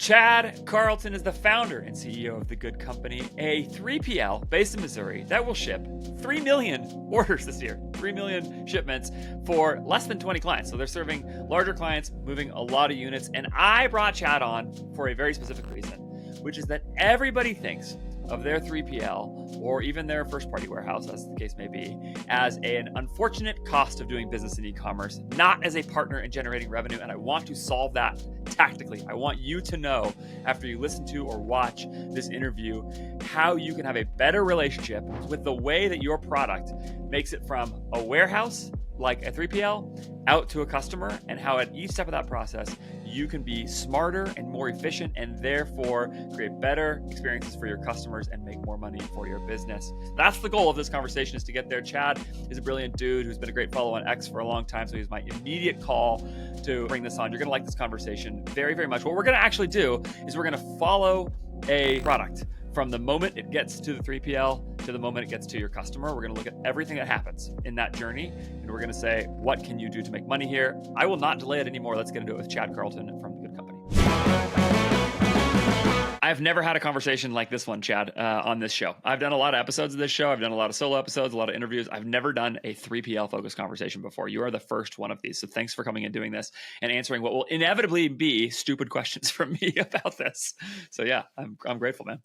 Chad Carlton is the founder and CEO of The Good Company, a 3PL based in Missouri that will ship 3 million orders this year, 3 million shipments for less than 20 clients. So they're serving larger clients, moving a lot of units. And I brought Chad on for a very specific reason, which is that everybody thinks of their 3PL or even their first party warehouse, as the case may be, as an unfortunate cost of doing business in e-commerce, not as a partner in generating revenue. And I want to solve that tactically. I want you to know, after you listen to or watch this interview, how you can have a better relationship with the way that your product makes it from a warehouse, like a 3PL, out to a customer, and how at each step of that process, you can be smarter and more efficient and therefore create better experiences for your customers and make more money for your business. That's the goal of this conversation, is to get there. Chad is a brilliant dude who's been a great follow on X for a long time. So he's my immediate call to bring this on. You're going to like this conversation very, very much. What we're going to actually do is we're going to follow a product from the moment it gets to the 3PL to the moment it gets to your customer. We're going to look at everything that happens in that journey, and we're going to say, what can you do to make money here? I will not delay it anymore. Let's get into it with Chad Carlton from The Good Company. I've never had a conversation like this one, Chad, on this show. I've done a lot of episodes of this show. I've done a lot of solo episodes, a lot of interviews. I've never done a 3PL focused conversation before. You are the first one of these. So thanks for coming and doing this and answering what will inevitably be stupid questions from me about this. So yeah, I'm grateful, man.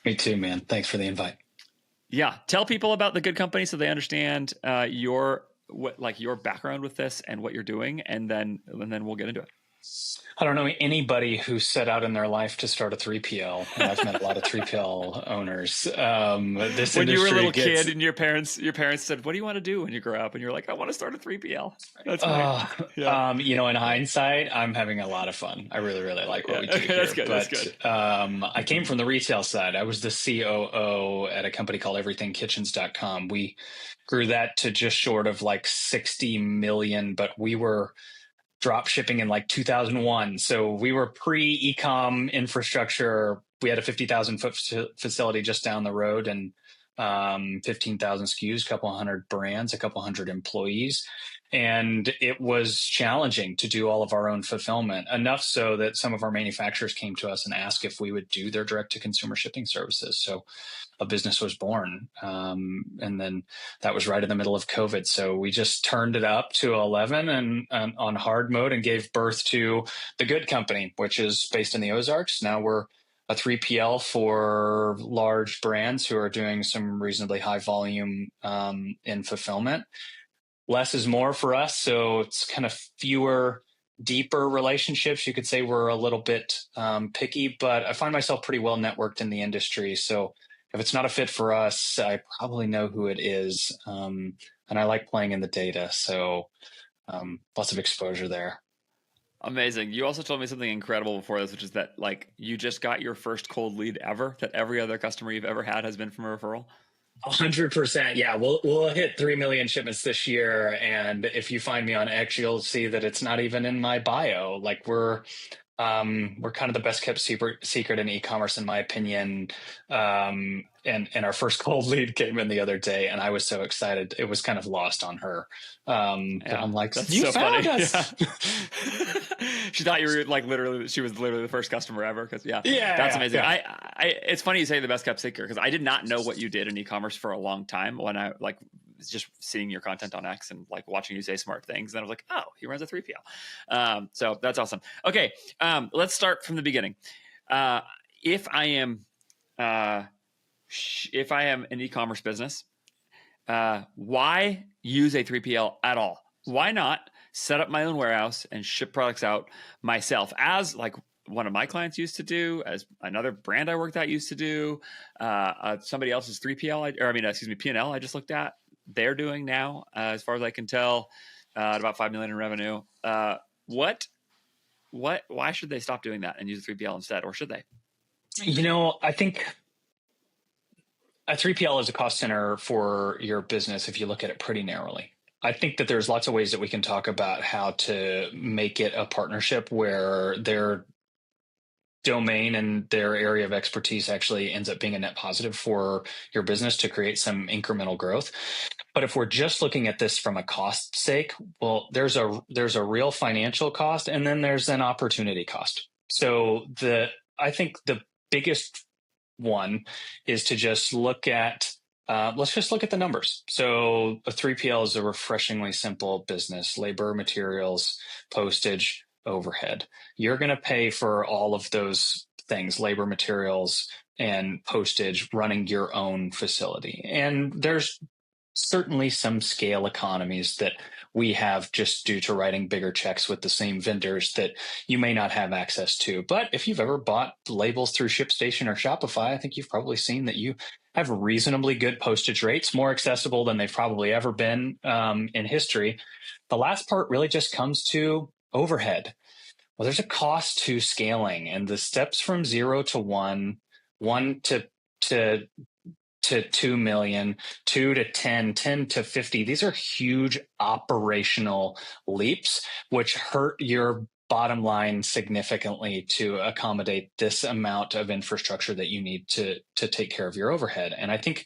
Me too, man. Thanks for the invite. Yeah. Tell people about The Good Company so they understand your background with this and what you're doing, and then we'll get into it. I don't know anybody who set out in their life to start a 3PL. And I've met a lot of 3PL owners. When you were a little kid and your parents said, "What do you want to do when you grow up?" And you're like, "I want to start a 3PL." That's yeah. In hindsight, I'm having a lot of fun. I really, really like what we do here. That's good. That's good. I came from the retail side. I was the COO at a company called everythingkitchens.com. We grew that to just short of like 60 million, but we were drop shipping in like 2001. So we were pre-ecom infrastructure. We had a 50,000 foot facility just down the road and 15,000 SKUs, a couple hundred brands, a couple hundred employees. And it was challenging to do all of our own fulfillment, enough so that some of our manufacturers came to us and asked if we would do their direct to consumer shipping services. So a business was born. And then that was right in the middle of COVID. So we just turned it up to 11 and on hard mode and gave birth to The Good Company, which is based in the Ozarks. Now we're a 3PL for large brands who are doing some reasonably high volume in fulfillment. Less is more for us. So it's kind of fewer, deeper relationships. You could say we're a little bit picky, but I find myself pretty well networked in the industry. So if it's not a fit for us, I probably know who it is. And I like playing in the data. So lots of exposure there. Amazing. You also told me something incredible before this, which is that you just got your first cold lead ever, that every other customer you've ever had has been from a referral. 100%. Yeah, we'll hit 3 million shipments this year. And if you find me on X, you'll see that it's not even in my bio. Like we're kind of the best kept secret in e-commerce, in my opinion. And our first cold lead came in the other day, and I was so excited. It was kind of lost on her. I'm like, you so found funny. Us. Yeah. She thought you were she was literally the first customer ever. That's amazing. Yeah. It's funny you say the best kept secret, because I did not know what you did in e-commerce for a long time when I just seeing your content on X and watching you say smart things. And I was like, oh, he runs a 3PL. So that's awesome. Okay. Let's start from the beginning. If I am an e-commerce business, why use a 3PL at all? Why not set up my own warehouse and ship products out myself, as one of my clients used to do, as another brand I worked at used to do, somebody else's 3PL, P&L I just looked at, they're doing now, as far as I can tell, at about 5 million in revenue. Why should they stop doing that and use a 3PL instead, or should they? I think a 3PL is a cost center for your business if you look at it pretty narrowly. I think that there's lots of ways that we can talk about how to make it a partnership where their domain and their area of expertise actually ends up being a net positive for your business to create some incremental growth. But if we're just looking at this from a cost sake, well, there's a real financial cost, and then there's an opportunity cost. So I think the biggest one is to just look at let's just look at the numbers. So a 3PL is a refreshingly simple business: labor, materials, postage, overhead. You're going to pay for all of those things: labor, materials, and postage, running your own facility. And there's certainly some scale economies that we have just due to writing bigger checks with the same vendors that you may not have access to. But if you've ever bought labels through ShipStation or Shopify, I think you've probably seen that you have reasonably good postage rates, more accessible than they've probably ever been in history. The last part really just comes to overhead. Well, there's a cost to scaling, and the steps from 0 to 1, 1 to 2 million, 2 to 10, 10 to 50. These are huge operational leaps, which hurt your bottom line significantly to accommodate this amount of infrastructure that you need to take care of your overhead. And I think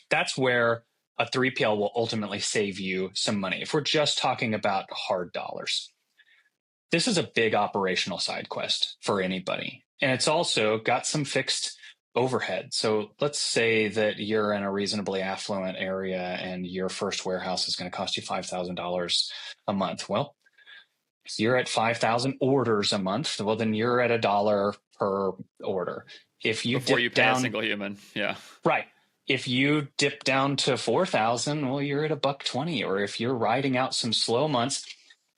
that's where a 3PL will ultimately save you some money. If we're just talking about hard dollars, this is a big operational side quest for anybody. And it's also got some fixed overhead. So let's say that you're in a reasonably affluent area and your first warehouse is going to cost you $5,000 a month. Well, if you're at 5,000 orders a month, well, then you're at $1 per order. If you before you pay a single human, yeah, right. If you dip down to 4,000, well, you're at $1.20. Or if you're riding out some slow months,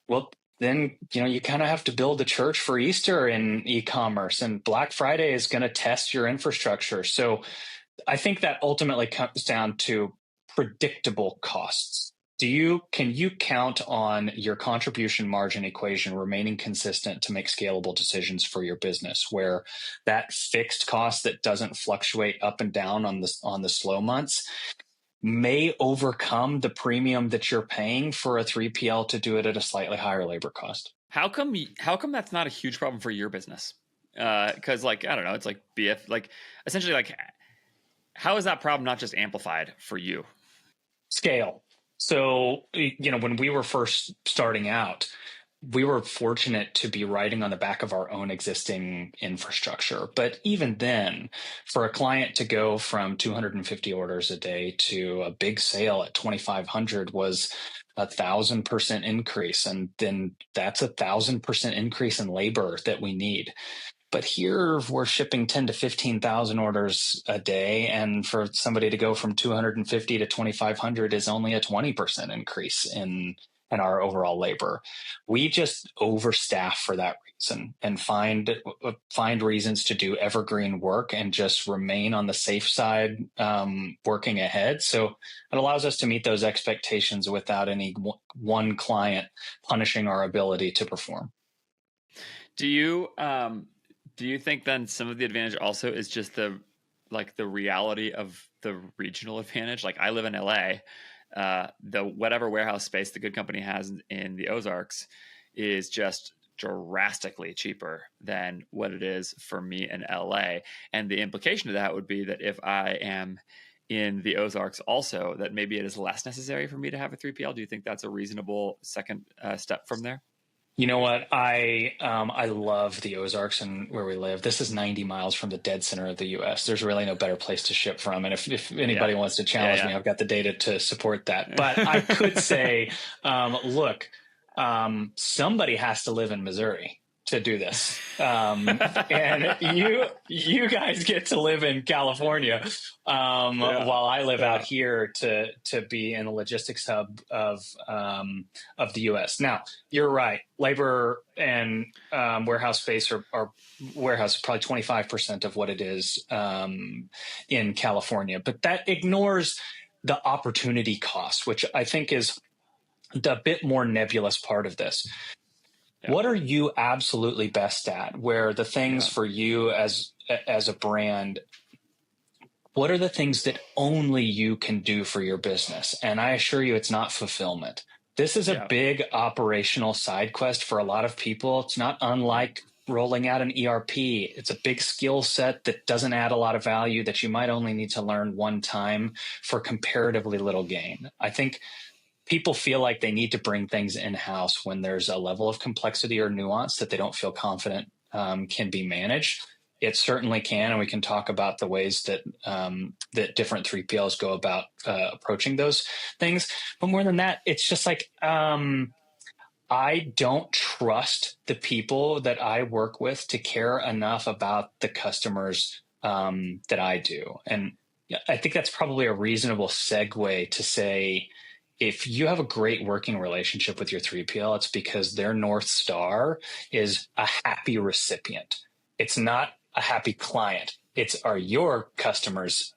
well, then you kind of have to build a church for Easter in e-commerce, and Black Friday is going to test your infrastructure. So I think that ultimately comes down to predictable costs. Can you count on your contribution margin equation remaining consistent to make scalable decisions for your business, where that fixed cost that doesn't fluctuate up and down on the slow months may overcome the premium that you're paying for a 3PL to do it at a slightly higher labor cost? How come that's not a huge problem for your business? Because I don't know, it's like BF, essentially, how is that problem not just amplified for you? Scale. So, when we were first starting out, we were fortunate to be riding on the back of our own existing infrastructure. But even then, for a client to go from 250 orders a day to a big sale at 2,500 was 1,000% increase. And then that's 1,000% increase in labor that we need. But here we're shipping 10 to 15,000 orders a day. And for somebody to go from 250 to 2,500 is only a 20% increase in our overall labor. We just overstaff for that reason and find reasons to do evergreen work and just remain on the safe side, working ahead. So it allows us to meet those expectations without any one client punishing our ability to perform. Do you think then some of the advantage also is just the reality of the regional advantage? Like, I live in LA. The whatever warehouse space the good company has in the Ozarks is just drastically cheaper than what it is for me in LA. And the implication of that would be that if I am in the Ozarks also, that maybe it is less necessary for me to have a 3PL. Do you think that's a reasonable second step from there? You know what? I love the Ozarks and where we live. This is 90 miles from the dead center of the U.S. There's really no better place to ship from. And if anybody wants to challenge me, I've got the data to support that. But I could say, look, somebody has to live in Missouri to do this. And you guys get to live in California, while I live out here to be in the logistics hub of the U.S. Now, you're right. Labor and warehouse space are warehouse probably 25% of what it is in California, but that ignores the opportunity cost, which I think is the bit more nebulous part of this. Yeah. What are you absolutely best at? Where the things for you as a brand, what are the things that only you can do for your business? And I assure you, it's not fulfillment. This is a big operational side quest for a lot of people. It's not unlike rolling out an ERP. It's a big skill set that doesn't add a lot of value, that you might only need to learn one time for comparatively little gain. I think people feel like they need to bring things in-house when there's a level of complexity or nuance that they don't feel confident can be managed. It certainly can, and we can talk about the ways that that different 3PLs go about approaching those things. But more than that, it's just like I don't trust the people that I work with to care enough about the customers that I do. And I think that's probably a reasonable segue to say, if you have a great working relationship with your 3PL, it's because their North Star is a happy recipient. It's not a happy client. It's, are your customers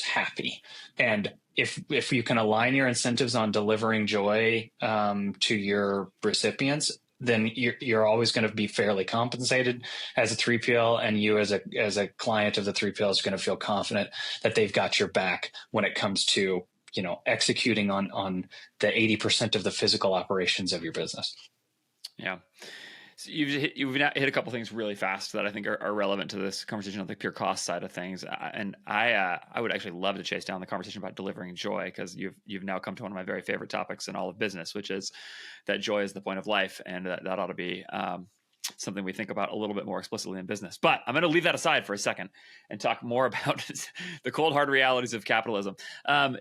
happy? And if you can align your incentives on delivering joy to your recipients, then you're always going to be fairly compensated as a 3PL, and you as a client of the 3PL is going to feel confident that they've got your back when it comes to, you know, executing on the 80% of the physical operations of your business. Yeah. So you've hit a couple things really fast that I think are relevant to this conversation on the pure cost side of things. And I would actually love to chase down the conversation about delivering joy, because you've now come to one of my very favorite topics in all of business, which is that joy is the point of life, and that ought to be something we think about a little bit more explicitly in business. But I'm going to leave that aside for a second and talk more about the cold hard realities of capitalism.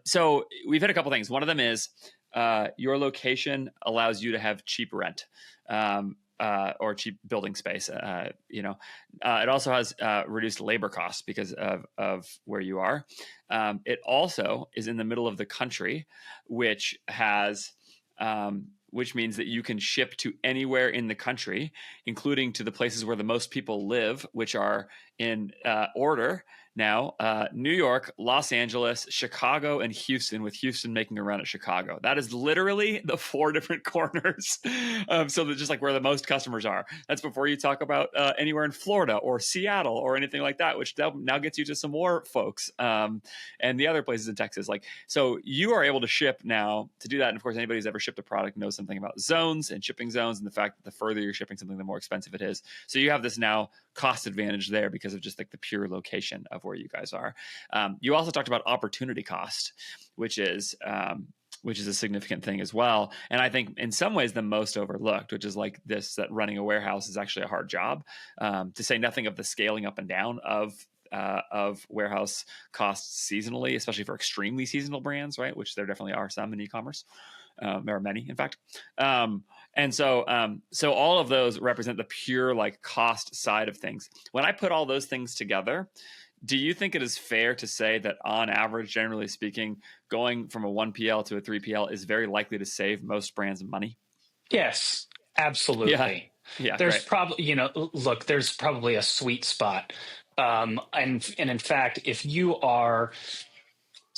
So we've hit a couple things. One of them is your location allows you to have cheap rent. Or cheap building space. It also has reduced labor costs because of where you are. It also is in the middle of the country, which means that you can ship to anywhere in the country, including to the places where the most people live, which are in order now: New York, Los Angeles, Chicago, and Houston, with Houston making a run at Chicago. That is literally the 4 different corners. So that just like where the most customers are. That's before you talk about anywhere in Florida or Seattle or anything like that, which now gets you to some more folks and the other places in Texas. Like, so you are able to ship now to do that. And of course, anybody who's ever shipped a product knows something about zones and shipping zones, and the fact that the further you're shipping something, the more expensive it is. So you have this now cost advantage there because of just like the pure location of where you guys are. You also talked about opportunity cost, which is a significant thing as well. And I think in some ways the most overlooked, which is like this, that running a warehouse is actually a hard job, to say nothing of the scaling up and down of warehouse costs seasonally, especially for extremely seasonal brands, right? Which there definitely are some in e-commerce. There are many, in fact. And so all of those represent the pure like cost side of things. When I put all those things together, do you think it is fair to say that on average, generally speaking, going from a 1PL to a 3PL is very likely to save most brands money? Yes, absolutely. Yeah. There's probably, there's probably a sweet spot. And in fact, if you are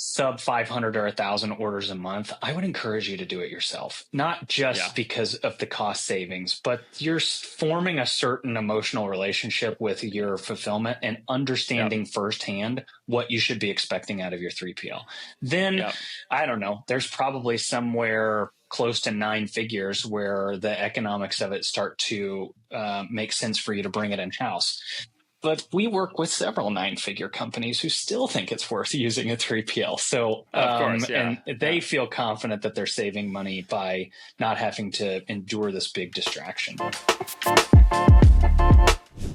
sub 500 or 1,000 orders a month, I would encourage you to do it yourself, not just because of the cost savings, but you're forming a certain emotional relationship with your fulfillment and understanding firsthand what you should be expecting out of your 3PL. Then, I don't know, there's probably somewhere close to 9 figures where the economics of it start to make sense for you to bring it in-house. But we work with several 9-figure companies who still think it's worth using a 3PL. So, of course, and they feel confident that they're saving money by not having to endure this big distraction.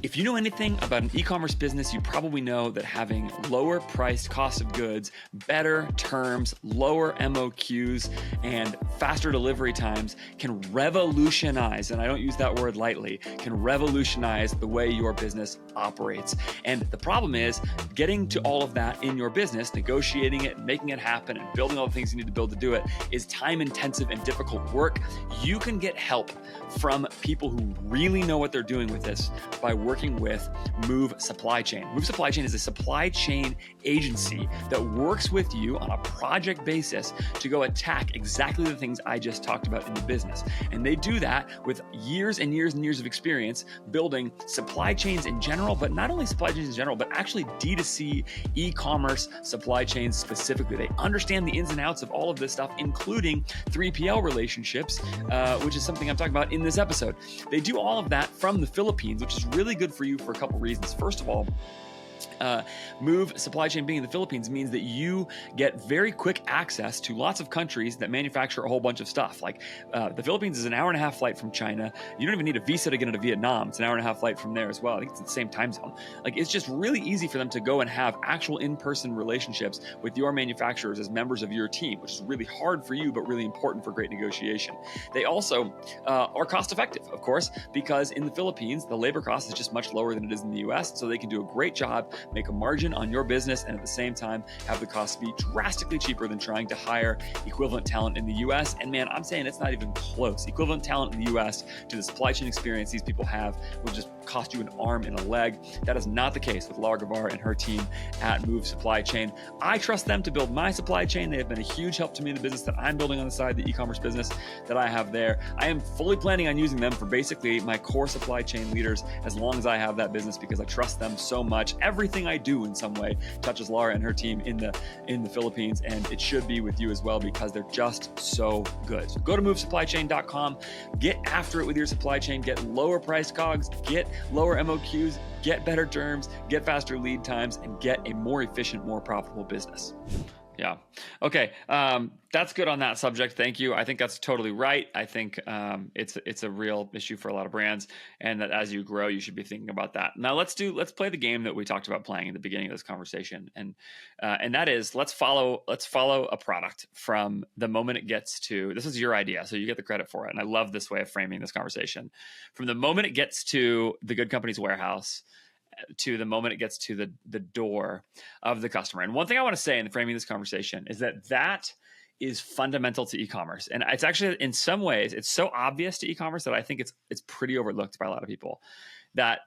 If you know anything about an e-commerce business, you probably know that having lower priced cost of goods, better terms, lower MOQs, and faster delivery times can revolutionize, and I don't use that word lightly, can revolutionize the way your business operates. And the problem is getting to all of that in your business, negotiating it, making it happen, and building all the things you need to build to do it is time intensive and difficult work. You can get help from people who really know what they're doing with this by working with Move Supply Chain. Move Supply Chain is a supply chain agency that works with you on a project basis to go attack exactly the things I just talked about in the business. And they do that with years and years and years of experience building supply chains in general, but not only supply chains in general, but actually D2C e-commerce supply chains specifically. They understand the ins and outs of all of this stuff, including 3PL relationships, which is something I'm talking about in this episode. They do all of that from the Philippines, which is really good for you for a couple reasons. First of all, Move supply chain being in the Philippines means that you get very quick access to lots of countries that manufacture a whole bunch of stuff. Like the Philippines is an hour and a half flight from China. You don't even need a visa to get into Vietnam. It's an hour and a half flight from there as well. I think it's the same time zone. Like it's just really easy for them to go and have actual in-person relationships with your manufacturers as members of your team, which is really hard for you, but really important for great negotiation. They also are cost effective, of course, because in the Philippines, the labor cost is just much lower than it is in the US. So they can do a great job, make a margin on your business, and at the same time have the cost be drastically cheaper than trying to hire equivalent talent in the US. And man, I'm saying it's not even close. Equivalent talent in the US to the supply chain experience these people have will just cost you an arm and a leg. That is not the case with Laura Guevara and her team at Move Supply Chain. I trust them to build my supply chain. They have been a huge help to me in the business that I'm building on the side, the e-commerce business that I have there. I am fully planning on using them for basically my core supply chain leaders as long as I have that business, because I trust them so much. Everything I do in some way touches Laura and her team in the Philippines, and it should be with you as well because they're just so good. So go to movesupplychain.com, get after it with your supply chain, get lower priced COGS, get lower MOQs, get better terms, get faster lead times, and get a more efficient, more profitable business. Yeah. Okay. That's good on that subject. Thank you. I think that's totally right. I think it's a real issue for a lot of brands, and that as you grow, you should be thinking about that. Now let's play the game that we talked about playing in the beginning of this conversation, and that is let's follow a product from the moment it gets to. This is your idea, so you get the credit for it. And I love this way of framing this conversation. From the moment it gets to the good company's warehouse to the moment it gets to the door of the customer. And one thing I want to say in framing this conversation is that is fundamental to e-commerce. And it's actually, in some ways, it's so obvious to e-commerce that I think it's pretty overlooked by a lot of people. That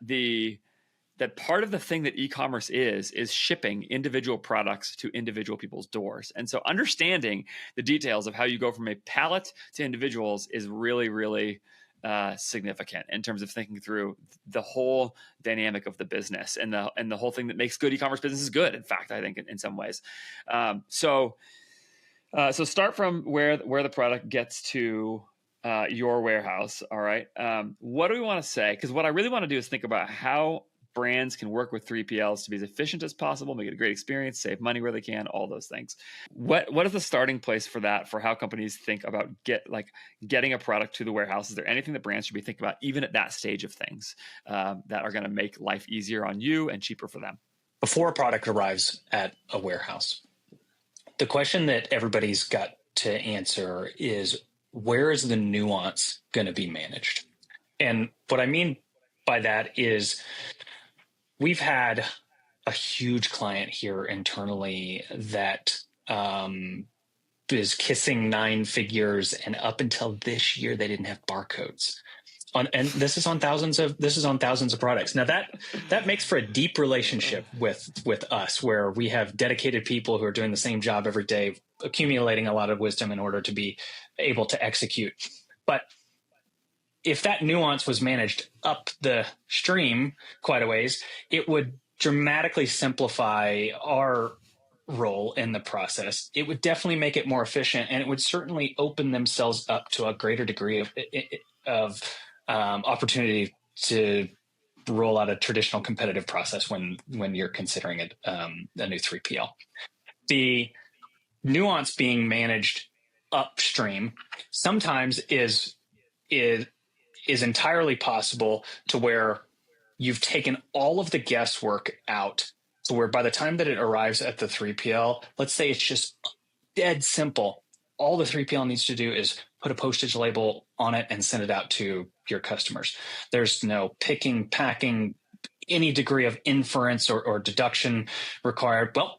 part of the thing that e-commerce is shipping individual products to individual people's doors. And so understanding the details of how you go from a pallet to individuals is really, really significant in terms of thinking through the whole dynamic of the business and the whole thing that makes good e-commerce businesses good. In fact, I think in some ways. So start from where the product gets to your warehouse. All right. What do we want to say? Because what I really want to do is think about how brands can work with 3PLs to be as efficient as possible, make it a great experience, save money where they can, all those things. What is the starting place for that, for how companies think about getting a product to the warehouse? Is there anything that brands should be thinking about, even at that stage of things, that are going to make life easier on you and cheaper for them? Before a product arrives at a warehouse, the question that everybody's got to answer is, where is the nuance going to be managed? And what I mean by that is, we've had a huge client here internally that is kissing nine figures, and up until this year, they didn't have barcodes. And this is on thousands of products. Now that makes for a deep relationship with us, where we have dedicated people who are doing the same job every day, accumulating a lot of wisdom in order to be able to execute. But if that nuance was managed up the stream quite a ways, it would dramatically simplify our role in the process. It would definitely make it more efficient, and it would certainly open themselves up to a greater degree of opportunity to roll out a traditional competitive process when you're considering a new 3PL. The nuance being managed upstream sometimes is entirely possible, to where you've taken all of the guesswork out, so where by the time that it arrives at the 3PL, let's say it's just dead simple. All the 3PL needs to do is put a postage label on it and send it out to your customers. There's no picking, packing, any degree of inference or deduction required. Well,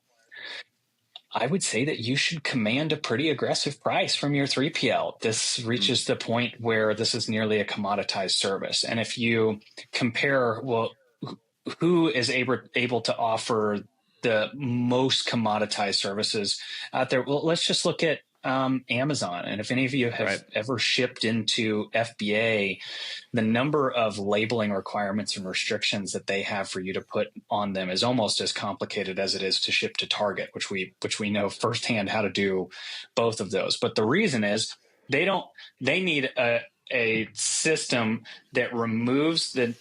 I would say that you should command a pretty aggressive price from your 3PL. This reaches the point where this is nearly a commoditized service. And if you compare, well, who is able to offer the most commoditized services out there? Well, let's just look at Amazon. And if any of you have ever shipped into FBA, the number of labeling requirements and restrictions that they have for you to put on them is almost as complicated as it is to ship to Target, which we know firsthand how to do both of those. But the reason is they need a system that removes the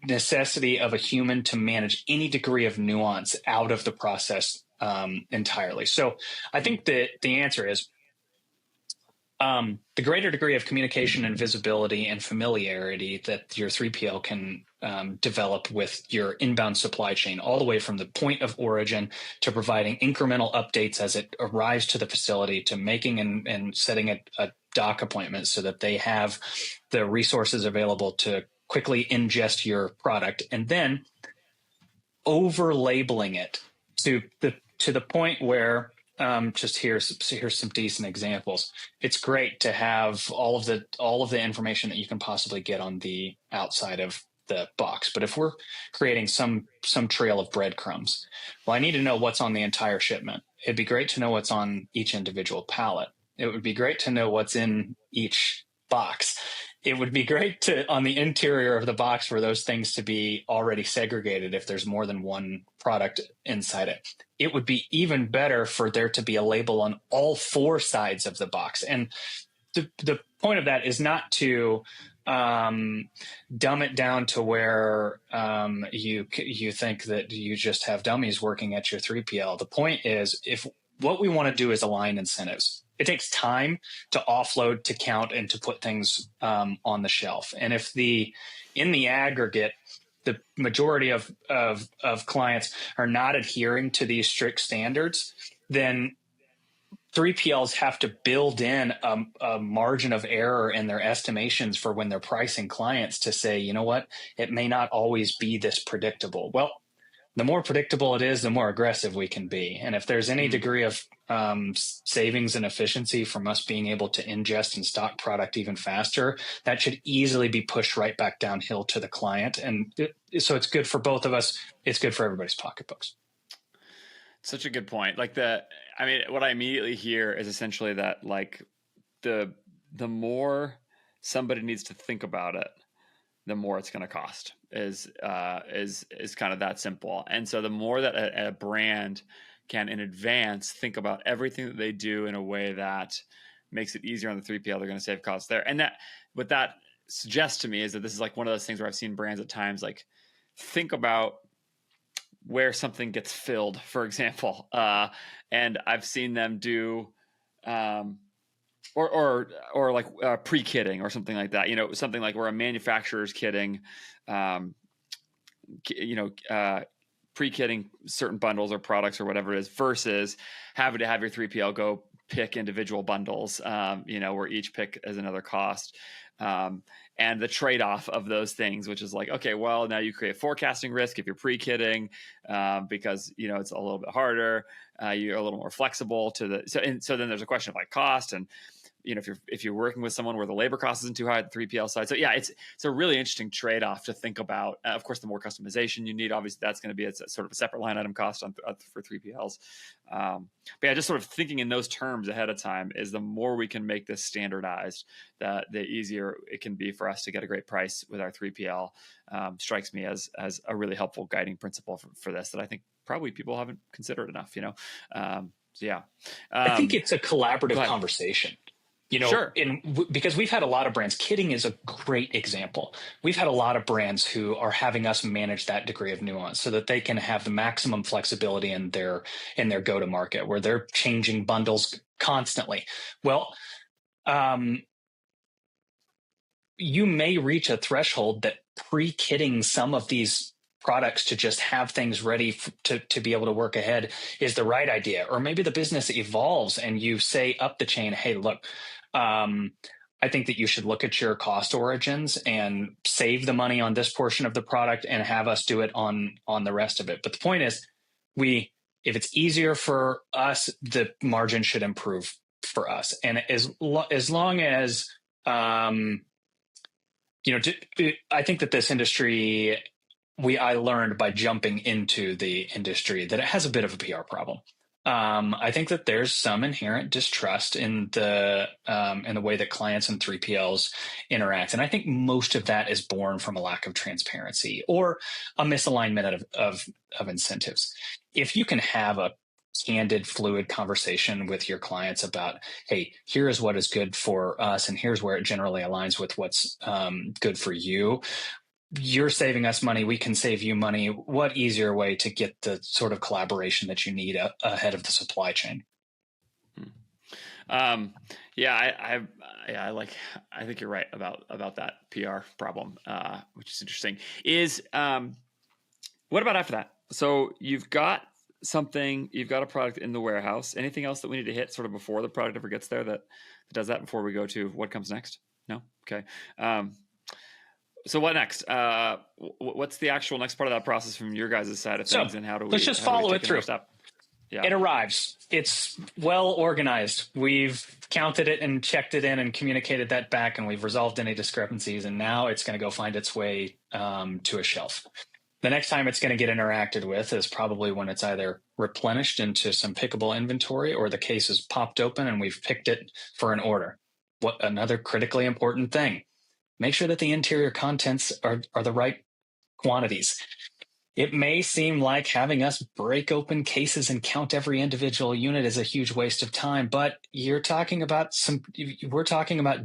necessity of a human to manage any degree of nuance out of the process entirely. So I think that the answer is the greater degree of communication and visibility and familiarity that your 3PL can develop with your inbound supply chain, all the way from the point of origin to providing incremental updates as it arrives to the facility, to making and setting a dock appointment so that they have the resources available to quickly ingest your product, and then over labeling it to the point where just here's some decent examples. It's great to have all of the information that you can possibly get on the outside of the box, but if we're creating some trail of breadcrumbs, well, I need to know what's on the entire shipment. It'd be great to know what's on each individual pallet. It would be great to know what's in each box. It would be great to, on the interior of the box, for those things to be already segregated if there's more than one product inside it. It would be even better for there to be a label on all four sides of the box. And the point of that is not to dumb it down to where you think that you just have dummies working at your 3PL. The point is, if what we want to do is align incentives, it takes time to offload, to count, and to put things on the shelf. And if in the aggregate, the majority of clients are not adhering to these strict standards, then 3PLs have to build in a margin of error in their estimations for when they're pricing clients, to say, you know what, it may not always be this predictable. Well, the more predictable it is, the more aggressive we can be. And if there's any degree of savings and efficiency from us being able to ingest and stock product even faster, that should easily be pushed right back downhill to the client. And so it's good for both of us. It's good for everybody's pocketbooks. Such a good point. What I immediately hear is essentially that, like, the more somebody needs to think about it, the more it's going to cost. Is kind of that simple. And so the more that a brand can in advance think about everything that they do in a way that makes it easier on the 3PL, they're going to save costs there. And what that suggests to me is that this is like one of those things where I've seen brands at times like think about where something gets filled, for example. And I've seen them do or like pre-kitting or something like that, something like where a manufacturer's kitting, pre-kitting certain bundles or products or whatever it is, versus having to have your 3PL go pick individual bundles, where each pick is another cost. And the trade-off of those things, which is like, okay, well, now you create forecasting risk if you're pre-kitting, because, it's a little bit harder. You're a little more flexible so then there's a question of like cost, and, if you're working with someone where the labor cost isn't too high at the 3PL side. So yeah, it's a really interesting trade-off to think about. Of course, the more customization you need, obviously that's going to be a sort of a separate line item cost for 3PLs. But yeah, just sort of thinking in those terms ahead of time is the more we can make this standardized, the easier it can be for us to get a great price with our 3PL. Strikes me as a really helpful guiding principle for this that I think probably people haven't considered enough, So yeah. I think it's a collaborative conversation. Sure. Because we've had a lot of brands. Kitting is a great example. We've had a lot of brands who are having us manage that degree of nuance so that they can have the maximum flexibility in their go-to-market, where they're changing bundles constantly. Well, you may reach a threshold that pre-kitting some of these products to just have things ready to be able to work ahead is the right idea. Or maybe the business evolves and you say up the chain, hey, look, I think that you should look at your cost origins and save the money on this portion of the product and have us do it on the rest of it. But the point is, if it's easier for us, the margin should improve for us. And as long as, I think that this industry, I learned by jumping into the industry that it has a bit of a PR problem. I think that there's some inherent distrust in the way that clients and 3PLs interact. And I think most of that is born from a lack of transparency or a misalignment of incentives. If you can have a candid, fluid conversation with your clients about, hey, here is what is good for us, and here's where it generally aligns with what's good for you, you're saving us money, we can save you money. What easier way to get the sort of collaboration that you need ahead of the supply chain? Yeah, I think you're right about that PR problem, which is interesting. What about after that? So you've got a product in the warehouse. Anything else that we need to hit sort of before the product ever gets there that does that before we go to what comes next? No? Okay. So what next? What's the actual next part of that process from your guys' side of things, and how do we? Let's just follow it through. Yeah. It arrives. It's well organized. We've counted it and checked it in and communicated that back, and we've resolved any discrepancies. And now it's going to go find its way to a shelf. The next time it's going to get interacted with is probably when it's either replenished into some pickable inventory or the case is popped open and we've picked it for an order. What another critically important thing, make sure that the interior contents are the right quantities. It may seem like having us break open cases and count every individual unit is a huge waste of time, but we're talking about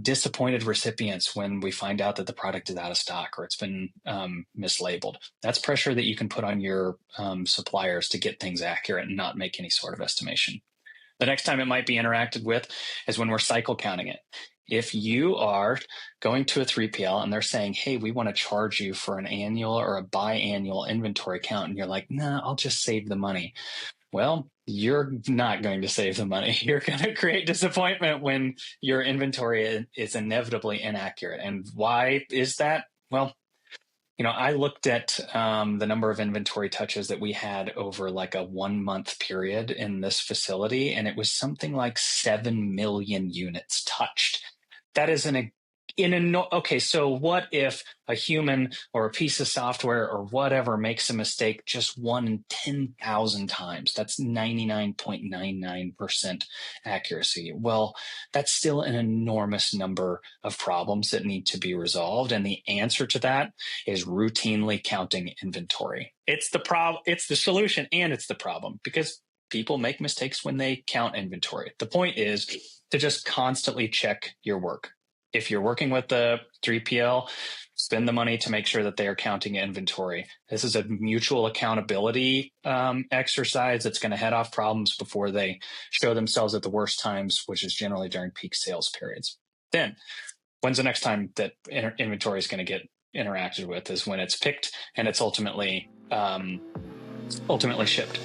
disappointed recipients when we find out that the product is out of stock or it's been mislabeled. That's pressure that you can put on your suppliers to get things accurate and not make any sort of estimation. The next time it might be interacted with is when we're cycle counting it. If you are going to a 3PL and they're saying, hey, we want to charge you for an annual or a biannual inventory count, and you're like, nah, I'll just save the money. Well, you're not going to save the money. You're going to create disappointment when your inventory is inevitably inaccurate. And why is that? Well, I looked at the number of inventory touches that we had over like a 1 month period in this facility, and it was something like 7 million units touched. That is okay, so what if a human or a piece of software or whatever makes a mistake just 1 in 10,000 times? That's 99.99% accuracy. Well, that's still an enormous number of problems that need to be resolved. And the answer to that is routinely counting inventory. It's the solution, and it's the problem, because people make mistakes when they count inventory. The point is to just constantly check your work. If you're working with the 3PL, spend the money to make sure that they are counting inventory. This is a mutual accountability exercise that's going to head off problems before they show themselves at the worst times, which is generally during peak sales periods. Then, when's the next time that inventory is going to get interacted with? Is when it's picked and it's ultimately shipped.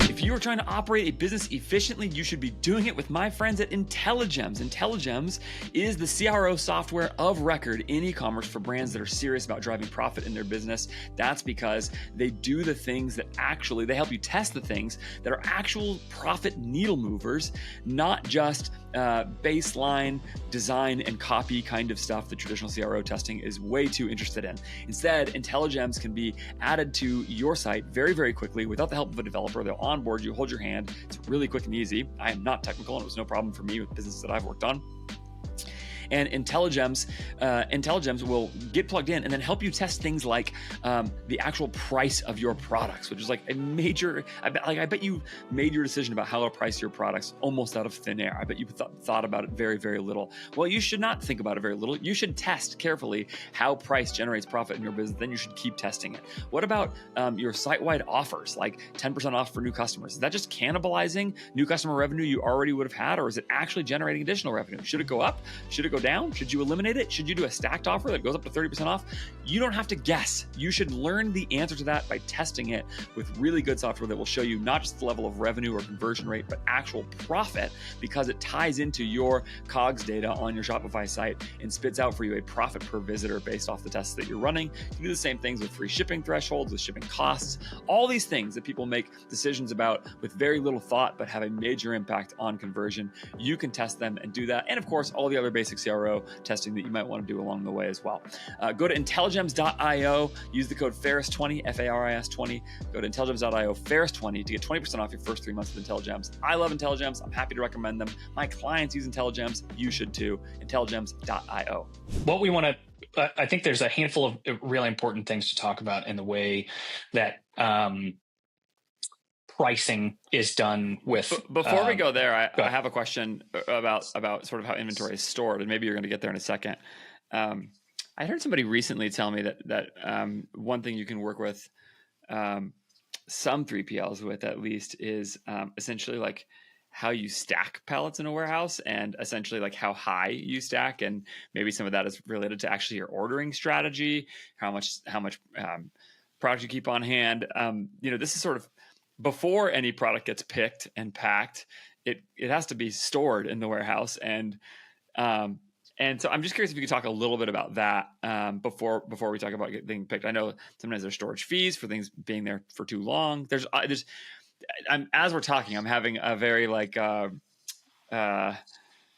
If you are trying to operate a business efficiently, you should be doing it with my friends at INTELLIGEMS. INTELLIGEMS is the CRO software of record in e-commerce for brands that are serious about driving profit in their business. That's because they do the things that they help you test the things that are actual profit needle movers, not just baseline design and copy kind of stuff that traditional CRO testing is way too interested in. Instead, INTELLIGEMS can be added to your site very, very quickly without the help of a developer. They'll onboard you, hold your hand. It's really quick and easy. I am not technical, and it was no problem for me with businesses that I've worked on. And INTELLIGEMS will get plugged in and then help you test things like the actual price of your products, which is like a major. I bet you made your decision about how to price your products almost out of thin air. I bet you thought about it very, very little. Well, you should not think about it very little. You should test carefully how price generates profit in your business. Then you should keep testing it. What about your site-wide offers, like 10% off for new customers? Is that just cannibalizing new customer revenue you already would have had, or is it actually generating additional revenue? Should it go up? Should it go down? Should you eliminate it? Should you do a stacked offer that goes up to 30% off? You don't have to guess. You should learn the answer to that by testing it with really good software that will show you not just the level of revenue or conversion rate, but actual profit, because it ties into your COGS data on your Shopify site and spits out for you a profit per visitor based off the tests that you're running. You can do the same things with free shipping thresholds, with shipping costs, all these things that people make decisions about with very little thought, but have a major impact on conversion. You can test them and do that. And of course, all the other basic CRO testing that you might want to do along the way as well. Go to intelligems.io, use the code FARRIS20, F-A-R-I-S 20. Go to intelligems.io, FARRIS20 to get 20% off your first 3 months of INTELLIGEMS. I love INTELLIGEMS. I'm happy to recommend them. My clients use INTELLIGEMS. You should too. Intelligems.io. What we want to I think there's a handful of really important things to talk about in the way that pricing is done with. Before we go there, I have a question about sort of how inventory is stored, and maybe you're going to get there in a second. I heard somebody recently tell me that one thing you can work with some 3PLs with at least is essentially like how you stack pallets in a warehouse, and essentially like how high you stack, and maybe some of that is related to actually your ordering strategy, how much product you keep on hand. This is sort of before any product gets picked and packed. It has to be stored in the warehouse, um, and so I'm just curious if you could talk a little bit about that before we talk about getting picked. I know sometimes there's storage fees for things being there for too long. As we're talking, I'm having a very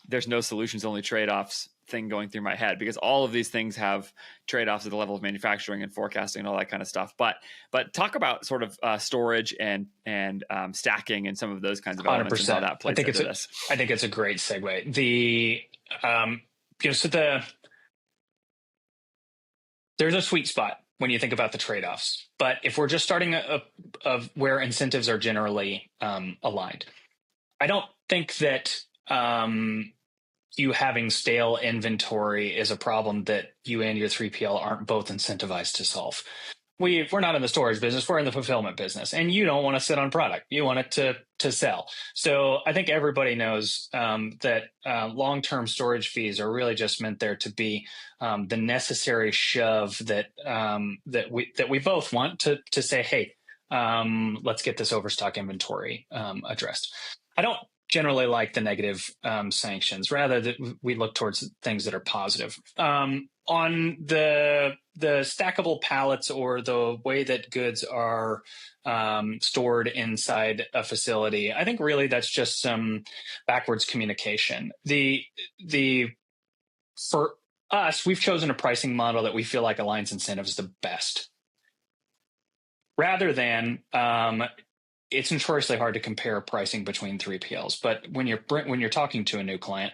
there's no solutions, only trade-offs thing going through my head, because all of these things have trade-offs at the level of manufacturing and forecasting and all that kind of stuff. But talk about sort of storage and stacking and some of those kinds of elements and how that plays into this. I think it's a great segue. There's a sweet spot when you think about the trade-offs. But if we're just starting of where incentives are generally aligned, I don't think that you having stale inventory is a problem that you and your 3PL aren't both incentivized to solve. We're not in the storage business, we're in the fulfillment business, and you don't want to sit on product. You want it to sell. So I think everybody knows that long-term storage fees are really just meant there to be the necessary shove that we both want to say, hey, let's get this overstock inventory addressed. I don't generally like the negative sanctions. Rather, that we look towards things that are positive. On the stackable pallets, or the way that goods are stored inside a facility, I think really that's just some backwards communication. For us, we've chosen a pricing model that we feel like aligns incentives the best. Rather than it's notoriously hard to compare pricing between 3PLs, but when you're talking to a new client,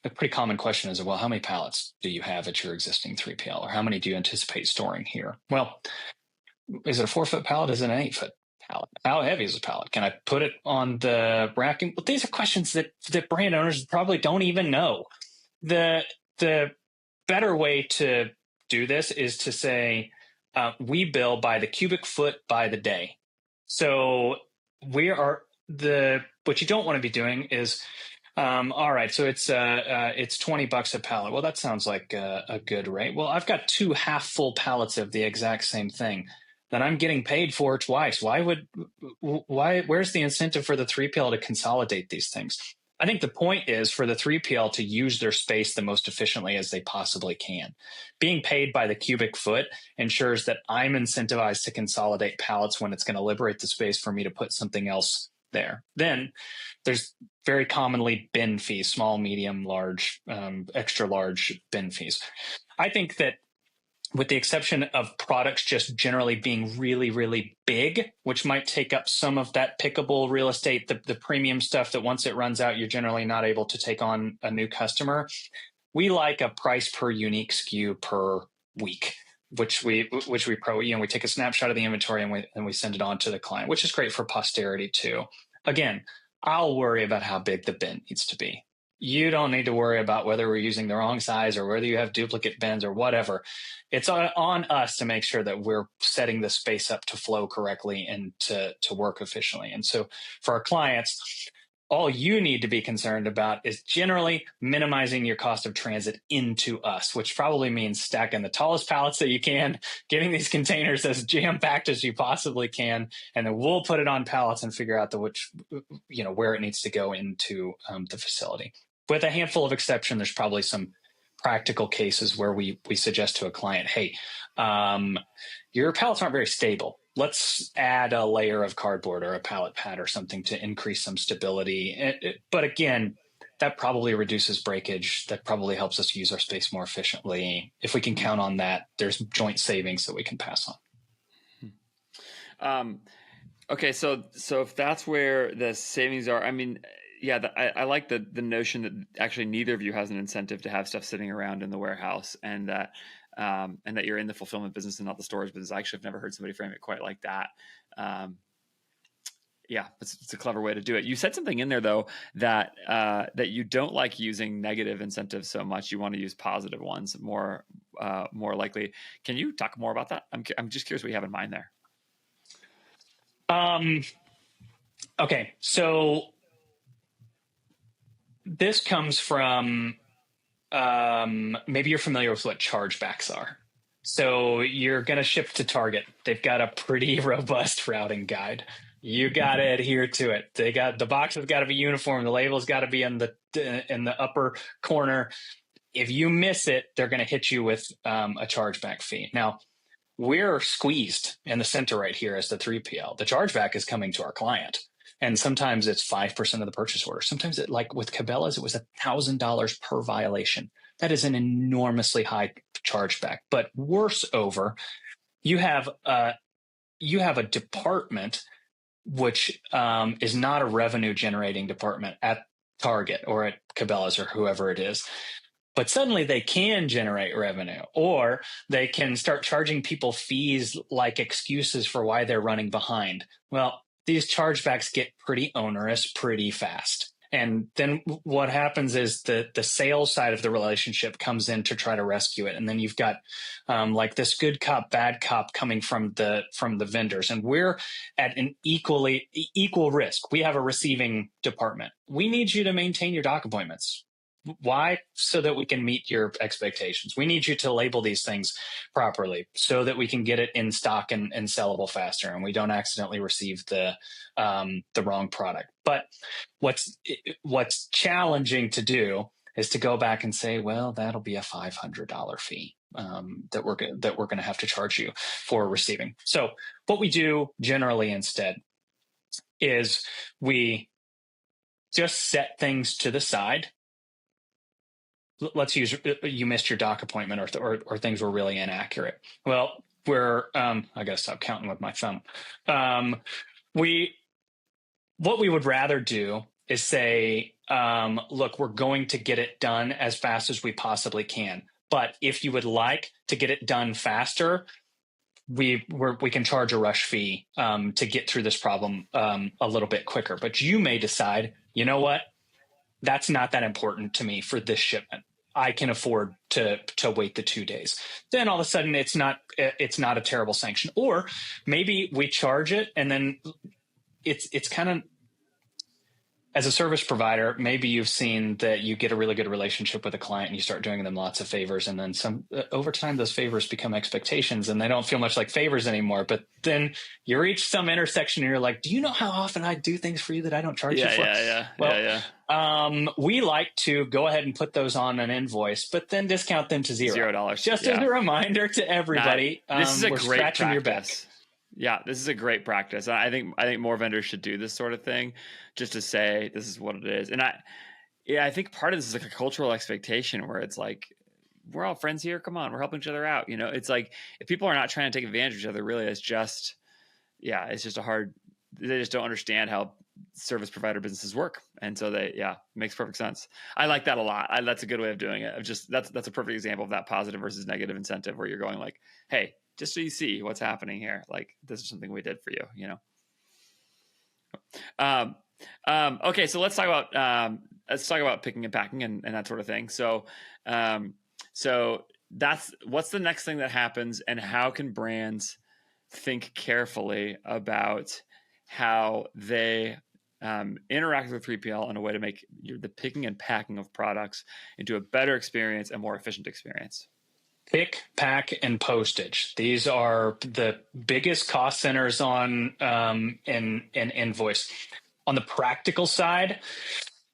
a pretty common question is, well, how many pallets do you have at your existing 3PL, or how many do you anticipate storing here? Well, is it a 4-foot pallet? Is it an 8-foot pallet? How heavy is a pallet? Can I put it on the racking? Well, these are questions that brand owners probably don't even know. The better way to do this is to say, we bill by the cubic foot by the day. So what you don't want to be doing is, all right, so it's $20 a pallet. Well, that sounds like a good rate. Well, I've got 2 half full pallets of the exact same thing that I'm getting paid for twice. Where's the incentive for the 3PL to consolidate these things? I think the point is for the 3PL to use their space the most efficiently as they possibly can. Being paid by the cubic foot ensures that I'm incentivized to consolidate pallets when it's going to liberate the space for me to put something else there. Then there's very commonly bin fees, small, medium, large, extra large bin fees. I think that, with the exception of products just generally being really, really big, which might take up some of that pickable real estate, the premium stuff that once it runs out, you're generally not able to take on a new customer. We like a price per unique SKU per week, which we take a snapshot of the inventory and we send it on to the client, which is great for posterity too. Again, I'll worry about how big the bin needs to be. You don't need to worry about whether we're using the wrong size or whether you have duplicate bins or whatever. It's on us to make sure that we're setting the space up to flow correctly and to work efficiently. And so for our clients, all you need to be concerned about is generally minimizing your cost of transit into us, which probably means stacking the tallest pallets that you can, getting these containers as jam-packed as you possibly can, and then we'll put it on pallets and figure out where it needs to go into the facility. With a handful of exceptions, there's probably some practical cases where we suggest to a client, hey, your pallets aren't very stable. Let's add a layer of cardboard or a pallet pad or something to increase some stability. But again, that probably reduces breakage. That probably helps us use our space more efficiently. If we can count on that, there's joint savings that we can pass on. Okay, so if that's where the savings are, I mean, yeah, I like the notion that actually neither of you has an incentive to have stuff sitting around in the warehouse, and that you're in the fulfillment business and not the storage business. I actually have never heard somebody frame it quite like that. Yeah, it's a clever way to do it. You said something in there though that that you don't like using negative incentives so much. You want to use positive ones more likely. Can you talk more about that? I'm just curious what you have in mind there. Okay, so this comes from maybe you're familiar with what chargebacks are. So you're going to ship to Target. They've got a pretty robust routing guide. You got to adhere to it. The box has got to be uniform. The label's got to be in the upper corner. If you miss it, they're going to hit you with a chargeback fee. Now, we're squeezed in the center right here as the 3PL. The chargeback is coming to our client. And sometimes it's 5% of the purchase order. Sometimes like with Cabela's, it was $1,000 per violation. That is an enormously high chargeback. But worse over, you have a department which is not a revenue generating department at Target or at Cabela's or whoever it is. But suddenly they can generate revenue, or they can start charging people fees like excuses for why they're running behind. Well, these chargebacks get pretty onerous pretty fast. And then what happens is the sales side of the relationship comes in to try to rescue it. And then you've got like this good cop, bad cop coming from the vendors. And we're at an equal risk. We have a receiving department. We need you to maintain your doc appointments. Why? So that we can meet your expectations. We need you to label these things properly so that we can get it in stock and sellable faster, and we don't accidentally receive the wrong product. But what's challenging to do is to go back and say, well, that'll be a $500 fee that we're going to have to charge you for receiving. So what we do generally instead is we just set things to the side. Let's use you missed your doc appointment or things were really inaccurate. Well, I got to stop counting with my thumb. What we would rather do is say, look, we're going to get it done as fast as we possibly can. But if you would like to get it done faster, we can charge a rush fee to get through this problem a little bit quicker. But you may decide, you know what? That's not that important to me for this shipment. I can afford to wait the 2 days. Then all of a sudden it's not a terrible sanction. Or maybe we charge it and then it's kind of, as a service provider, maybe you've seen that you get a really good relationship with a client and you start doing them lots of favors. And then over time, those favors become expectations and they don't feel much like favors anymore. But then you reach some intersection and you're like, do you know how often I do things for you that I don't charge you for? Well, we like to go ahead and put those on an invoice, but then discount them to $0. Just as a reminder to everybody, this is a we're great scratching your back. Yeah, this is a great practice. I think more vendors should do this sort of thing, just to say this is what it is. And I think part of this is like a cultural expectation where it's like, we're all friends here. Come on, we're helping each other out. It's like if people are not trying to take advantage of each other, really, it's just they just don't understand how service provider businesses work. And so it makes perfect sense. I like that a lot. That's a good way of doing it. That's a perfect example of that positive versus negative incentive where you're going like, hey, just so you see what's happening here. Like this is something we did for you, Okay. So let's talk about picking and packing and that sort of thing. So that's what's the next thing that happens and how can brands think carefully about how they interact with 3PL in a way to make the picking and packing of products into a better experience and more efficient experience. Pick, pack, and postage. These are the biggest cost centers on an invoice. On the practical side,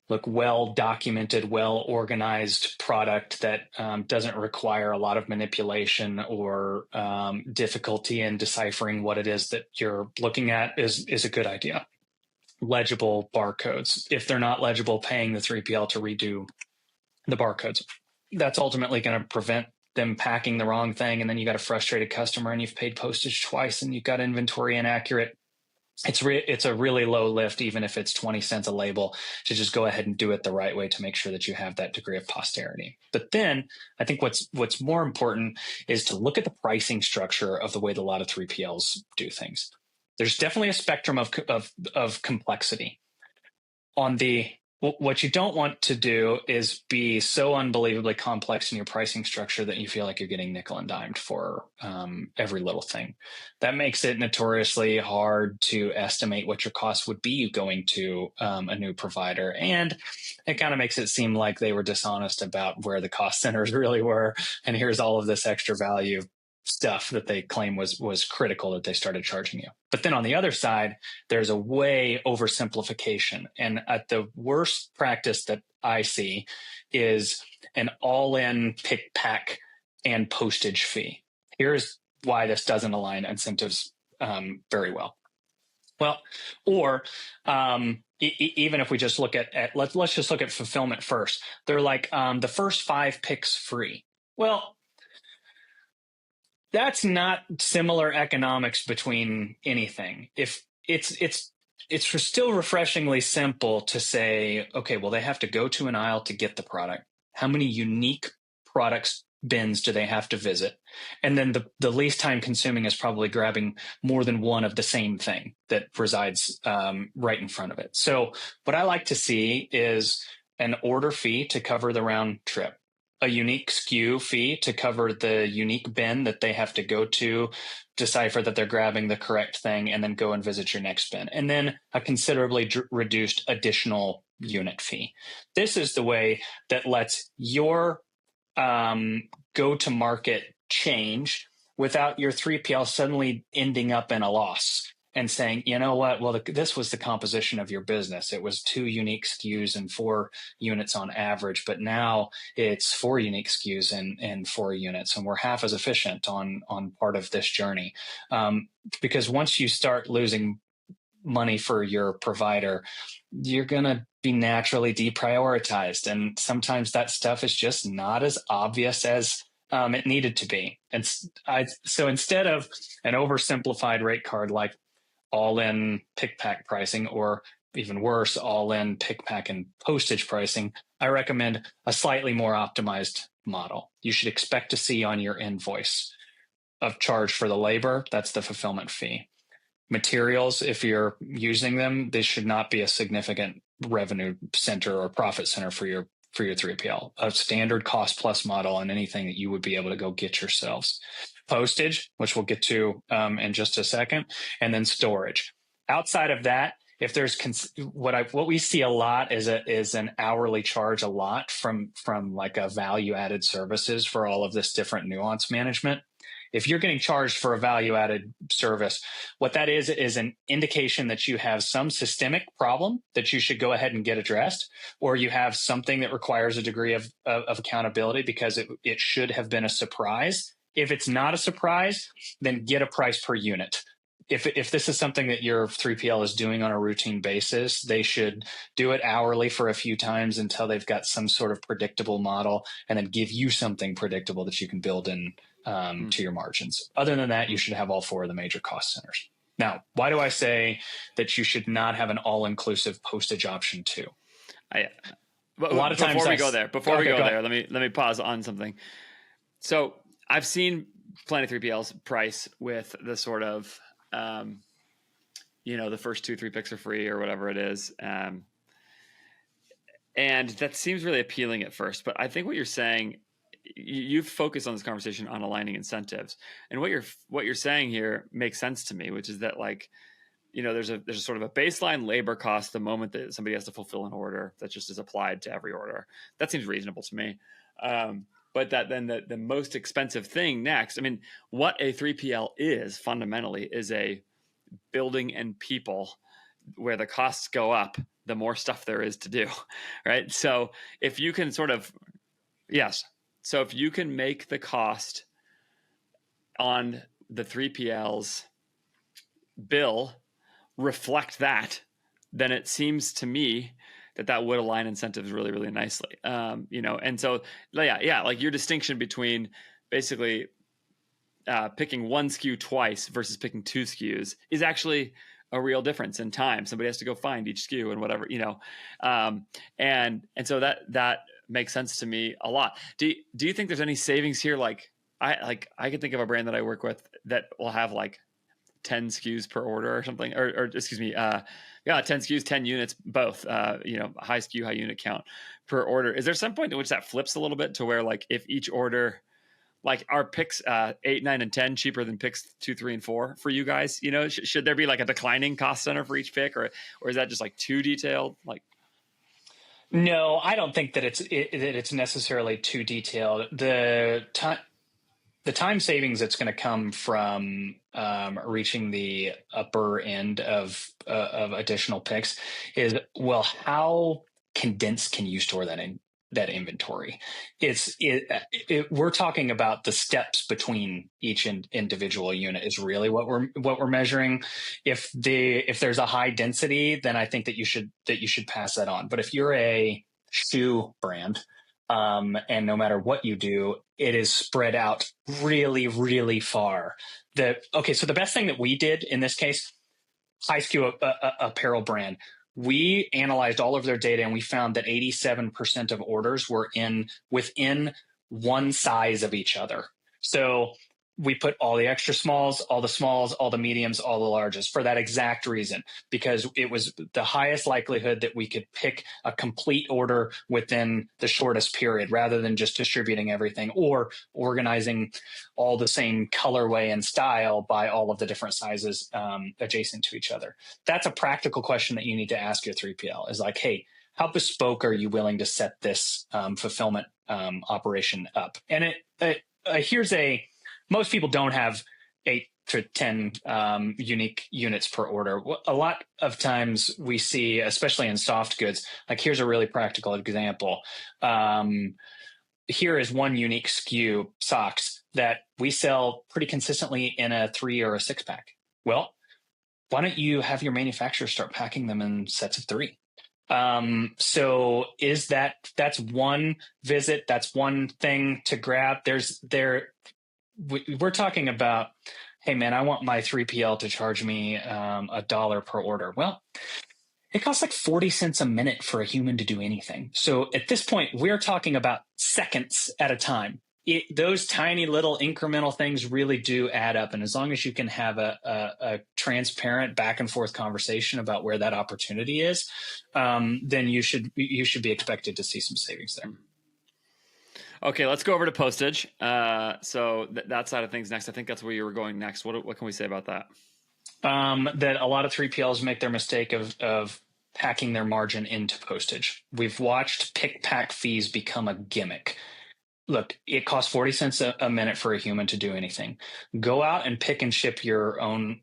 look, well-documented, well-organized product that doesn't require a lot of manipulation or difficulty in deciphering what it is that you're looking at is a good idea. Legible barcodes. If they're not legible, paying the 3PL to redo the barcodes. That's ultimately going to prevent them packing the wrong thing. And then you got a frustrated customer and you've paid postage twice and you've got inventory inaccurate. It's a really low lift, even if it's 20 cents a label, to just go ahead and do it the right way to make sure that you have that degree of posterity. But then I think what's more important is to look at the pricing structure of the way that a lot of 3PLs do things. There's definitely a spectrum of complexity. What you don't want to do is be so unbelievably complex in your pricing structure that you feel like you're getting nickel and dimed for every little thing. That makes it notoriously hard to estimate what your cost would be going to a new provider. And it kind of makes it seem like they were dishonest about where the cost centers really were. And here's all of this extra value stuff that they claim was critical that they started charging you. But then on the other side, there's a way oversimplification. And at the worst practice that I see is an all-in pick, pack, and postage fee. Here's why this doesn't align incentives very well. Well, or even if we just look at let's just look at fulfillment first. They're like the first 5 picks free. Well, that's not similar economics between anything. If it's still refreshingly simple to say, okay, well, they have to go to an aisle to get the product. How many unique products bins do they have to visit? And then the least time consuming is probably grabbing more than one of the same thing that resides right in front of it. So what I like to see is an order fee to cover the round trip, a unique SKU fee to cover the unique bin that they have to go to decipher that they're grabbing the correct thing, and then go and visit your next bin, and then a considerably reduced additional unit fee. This is the way that lets your go-to-market change without your 3PL suddenly ending up in a loss and saying, you know what, well, this was the composition of your business. It was 2 unique SKUs and 4 units on average, but now it's 4 unique SKUs and 4 units, and we're half as efficient on part of this journey. Because once you start losing money for your provider, you're going to be naturally deprioritized. And sometimes that stuff is just not as obvious as it needed to be. And so instead of an oversimplified rate card like all-in pick-pack pricing, or even worse, all-in pick-pack and postage pricing, I recommend a slightly more optimized model. You should expect to see on your invoice of charge for the labor, that's the fulfillment fee. Materials, if you're using them, they should not be a significant revenue center or profit center for your 3PL. A standard cost plus model on anything that you would be able to go get yourselves. Postage, which we'll get to in just a second, and then storage. Outside of that, if there's what we see a lot is an hourly charge a lot from like a value added services for all of this different nuance management. If you're getting charged for a value-added service, what that is an indication that you have some systemic problem that you should go ahead and get addressed, or you have something that requires a degree of accountability because it should have been a surprise. If it's not a surprise, then get a price per unit. If this is something that your 3PL is doing on a routine basis, they should do it hourly for a few times until they've got some sort of predictable model, and then give you something predictable that you can build in to your margins. Other than that, you should have all 4 of the major cost centers. Now, why do I say that you should not have an all-inclusive postage option too? A lot of times before we go there, let me pause on something. So I've seen plenty of 3PLs price with the sort of the first 2-3 picks are free or whatever it is. And that seems really appealing at first, but I think what you're saying, you've focused on this conversation on aligning incentives, and what you're saying here makes sense to me, which is that there's a sort of a baseline labor cost the moment that somebody has to fulfill an order that just is applied to every order. That seems reasonable to me. But that then the most expensive thing next, I mean, what a 3PL is fundamentally is a building and people where the costs go up, the more stuff there is to do, right? So if you can if you can make the cost on the 3PL's bill reflect that, then it seems to me that would align incentives really, really nicely. And so, like your distinction between basically picking 1 SKU twice versus picking 2 SKUs is actually a real difference in time. Somebody has to go find each SKU and whatever, and so that makes sense to me a lot. Do you think there's any savings here? I could think of a brand that I work with that will have like 10 SKUs per order or something, or excuse me, 10 SKUs, 10 units, both, high SKU, high unit count per order. Is there some point at which that flips a little bit to where like if each order, like are picks 8, 9, and 10 cheaper than picks 2, 3, and 4 for you guys? Should there be like a declining cost center for each pick, or is that just like too detailed? Like, no, I don't think that it's necessarily too detailed. The time savings that's going to come from reaching the upper end of additional picks is, well, how condensed can you store that inventory? We're talking about the steps between each individual unit is really what we're measuring. If there's a high density, then I think that you should pass that on. But if you're a shoe brand, and no matter what you do, it is spread out really, really far. So the best thing that we did in this case, high SKU apparel brand, we analyzed all of their data and we found that 87% of orders were within one size of each other. So we put all the extra smalls, all the mediums, all the larges for that exact reason, because it was the highest likelihood that we could pick a complete order within the shortest period rather than just distributing everything or organizing all the same colorway and style by all of the different sizes adjacent to each other. That's a practical question that you need to ask your 3PL is like, hey, how bespoke are you willing to set this fulfillment operation up? And most people don't have 8 to 10 unique units per order. A lot of times we see, especially in soft goods, like here's a really practical example. Here is one unique SKU, socks, that we sell pretty consistently in a 3 or a 6 pack. Well, why don't you have your manufacturer start packing them in sets of 3? So that's one visit, that's one thing to grab. We're talking about, hey man, I want my 3PL to charge me $1 per order. Well, it costs like 40 cents a minute for a human to do anything. So at this point, we're talking about seconds at a time. Those tiny little incremental things really do add up. And as long as you can have a transparent back and forth conversation about where that opportunity is, then you should be expected to see some savings there. Okay, let's go over to postage. So that side of things next. I think that's where you were going next. What can we say about that? That a lot of 3PLs make their mistake of packing their margin into postage. We've watched pick pack fees become a gimmick. Look, it costs 40 cents a minute for a human to do anything. Go out and pick and ship your own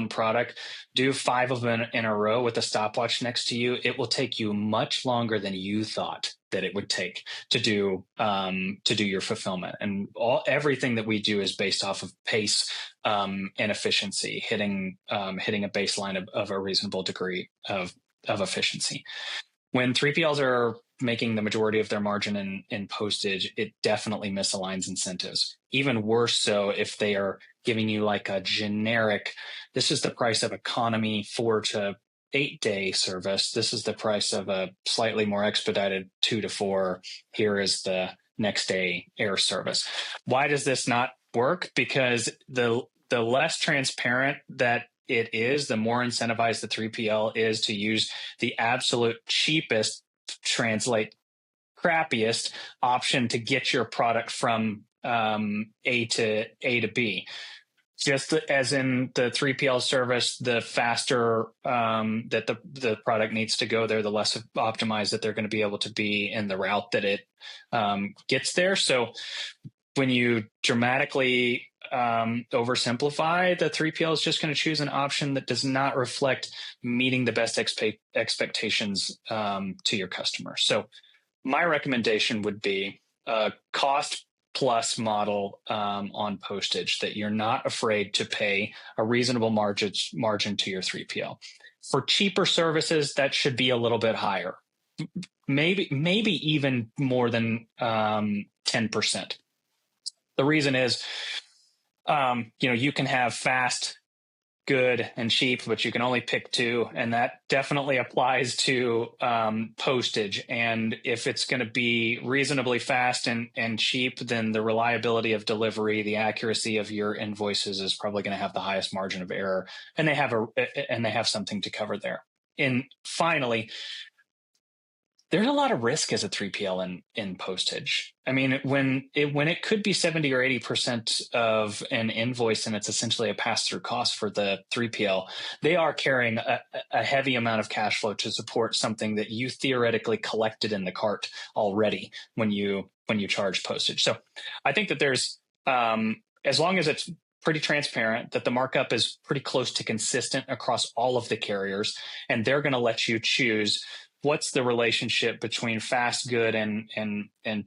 product. Do 5 of them in a row with a stopwatch next to you. It will take you much longer than you thought that it would take to do your fulfillment. And everything that we do is based off of pace and efficiency, hitting a baseline of a reasonable degree of efficiency. When 3PLs are making the majority of their margin in postage, it definitely misaligns incentives. Even worse so if they are giving you like a generic, this is the price of economy 4 to 8 day service. This is the price of a slightly more expedited 2 to 4. Here is the next day air service. Why does this not work? Because the less transparent that it is, the more incentivized the 3PL is to use the absolute cheapest, translate crappiest option to get your product from A to B. Just as in the 3PL service, the faster that the product needs to go there, the less optimized that they're going to be able to be in the route that it gets there. So when you dramatically oversimplify, the 3PL is just going to choose an option that does not reflect meeting the best expectations to your customer. So my recommendation would be a cost plus model on postage, that you're not afraid to pay a reasonable margin to your 3PL. For cheaper services, that should be a little bit higher, maybe even more than 10%. The reason is, you can have fast good, and cheap, but you can only pick two. And that definitely applies to postage. And if it's going to be reasonably fast and cheap, then the reliability of delivery, the accuracy of your invoices is probably going to have the highest margin of error. And they have something to cover there. And finally, there's a lot of risk as a 3PL in postage. I mean, when it could be 70 or 80% of an invoice and it's essentially a pass-through cost for the 3PL, they are carrying a heavy amount of cash flow to support something that you theoretically collected in the cart already when you charge postage. So I think that there's, as long as it's pretty transparent, that the markup is pretty close to consistent across all of the carriers, and they're going to let you choose what's the relationship between fast, good, and